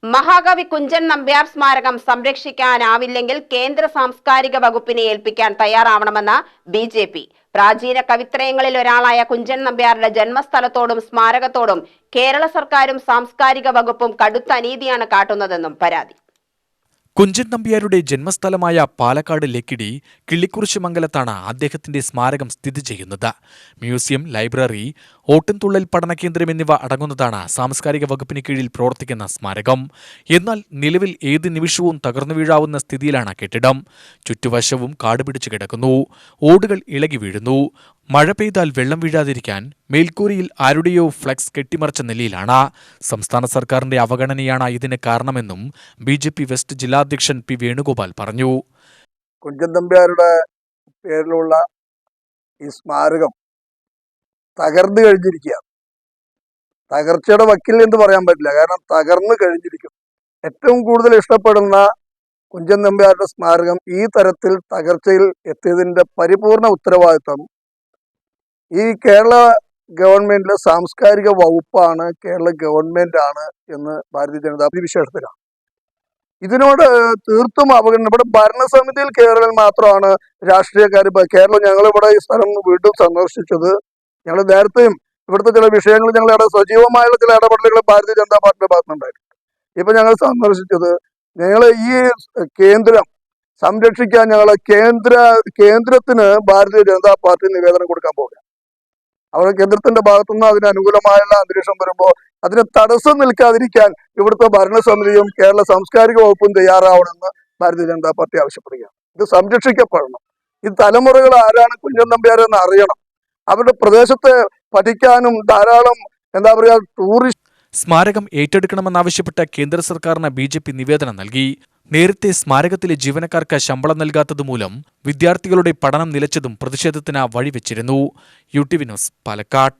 മഹാകവി കുഞ്ചൻ നമ്പ്യാർ സ്മാരകം സംരക്ഷിക്കാനാവില്ലെങ്കിൽ കേന്ദ്ര സാംസ്കാരിക വകുപ്പിനെ ഏൽപ്പിക്കാൻ തയ്യാറാവണമെന്ന് ബി.ജെ.പി. പ്രാചീന കവിത്രയങ്ങളിൽ ഒരാളായ കുഞ്ചൻ നമ്പ്യാരുടെ ജന്മസ്ഥലത്തോടും സ്മാരകത്തോടും കേരള സർക്കാരും സാംസ്കാരിക വകുപ്പും കടുത്ത അനീതിയാണ് കാട്ടുന്നതെന്നും പരാതി. കുഞ്ചൻ നമ്പ്യാരുടെ ജന്മസ്ഥലമായ പാലക്കാട് ലക്കിടി കിള്ളിക്കുറിശിമംഗലത്താണ് അദ്ദേഹത്തിന്റെ സ്മാരകം സ്ഥിതി ചെയ്യുന്നത്. മ്യൂസിയം, ലൈബ്രറി, ഓട്ടൻതുള്ളൽ പഠന കേന്ദ്രം എന്നിവ അടങ്ങുന്നതാണ് സാംസ്കാരിക വകുപ്പിന് കീഴിൽ പ്രവർത്തിക്കുന്ന സ്മാരകം. എന്നാൽ നിലവിൽ ഏത് നിമിഷവും തകർന്നു വീഴാവുന്ന സ്ഥിതിയിലാണ് കെട്ടിടം. ചുറ്റുവശവും കാടുപിടിച്ചു കിടക്കുന്നു. ഓടുകൾ ഇളകി വീഴുന്നു. മഴ പെയ്താൽ വെള്ളം വീഴാതിരിക്കാൻ മേൽക്കൂരയിൽ ആരുടെയോ ഫ്ലക്സ് കെട്ടിമറിച്ച നിലയിലാണ്. സംസ്ഥാന സർക്കാരിന്റെ അവഗണനയാണ് ഇതിന് കാരണമെന്നും ബി.ജെ.പി. വെസ്റ്റ് ജില്ലാധ്യക്ഷൻ പി. വേണുഗോപാൽ പറഞ്ഞു. കുഞ്ചൻ നമ്പ്യാരുടെ പേരിലുള്ള ഈ സ്മാരകം തകർന്നു കഴിഞ്ഞിരിക്കുകയാണ്. തകർച്ചയുടെ വക്കിൽ എന്ന് പറയാൻ പറ്റില്ല, കാരണം തകർന്നു കഴിഞ്ഞിരിക്കും. ഏറ്റവും കൂടുതൽ ഇഷ്ടപ്പെടുന്ന കുഞ്ചൻ നമ്പ്യാരുടെ സ്മാരകം ഈ തരത്തിൽ തകർച്ചയിൽ എത്തിയതിന്റെ പരിപൂർണ ഉത്തരവാദിത്വം ഈ കേരള ഗവൺമെന്റിലെ സാംസ്കാരിക വകുപ്പാണ്, കേരള ഗവൺമെന്റ് ആണ് എന്ന് ഭാരതീയ ജനതാ വിശേഷത്തിലാണ്. ഇതിനോട് തീർത്തും അവഗണന. ഇവിടെ ഭരണസമിതിയിൽ കേരളം മാത്രമാണ് രാഷ്ട്രീയക്കാർ. ഞങ്ങളിവിടെ ഈ സ്ഥലം വീണ്ടും സന്ദർശിച്ചത്, ഞങ്ങൾ നേരത്തെയും ഇവിടുത്തെ ചില വിഷയങ്ങൾ ഞങ്ങളുടെ സജീവമായുള്ള ചില ഇടപെടലുകൾ ഭാരതീയ ജനതാ പാർട്ടിയുടെ ഭാഗത്തുനിന്നുണ്ടായിട്ടുണ്ട്. ഇപ്പൊ ഞങ്ങൾ സന്ദർശിച്ചത്, ഞങ്ങൾ ഈ കേന്ദ്രം സംരക്ഷിക്കാൻ കേന്ദ്രത്തിന് ഭാരതീയ ജനതാ പാർട്ടി നിവേദനം കൊടുക്കാൻ പോകുക. അവിടെ കേന്ദ്രത്തിന്റെ ഭാഗത്തുനിന്ന് അതിന് അനുകൂലമായുള്ള അന്തരീക്ഷം വരുമ്പോൾ അതിന് തടസ്സം നിൽക്കാതിരിക്കാൻ ഇവിടുത്തെ ഭരണസമിതിയും കേരള സാംസ്കാരിക വകുപ്പും തയ്യാറാവണമെന്ന് ഭാരതീയ ജനതാ പാർട്ടി ആവശ്യപ്പെടുകയാണ്. ഇത് സംരക്ഷിക്കപ്പെടണം. ഈ തലമുറകൾ ആരാണ് കുഞ്ചൻ നമ്പ്യാരെന്ന് അറിയണം. അവരുടെ പ്രദേശത്തെ പഠിക്കാനും ധാരാളം ടൂറിസ്റ്റ് സ്മാരകം ഏറ്റെടുക്കണമെന്നാവശ്യപ്പെട്ട കേന്ദ്ര സർക്കാരിന് ബി.ജെ.പി. നിവേദനം നൽകി. നേരത്തെ സ്മാരകത്തിലെ ജീവനക്കാർക്ക് ശമ്പളം നൽകാത്തതുമൂലം വിദ്യാർത്ഥികളുടെ പഠനം നിലച്ചതും പ്രതിഷേധത്തിന് വഴിവെച്ചിരുന്നു. UTV news, Palakkad.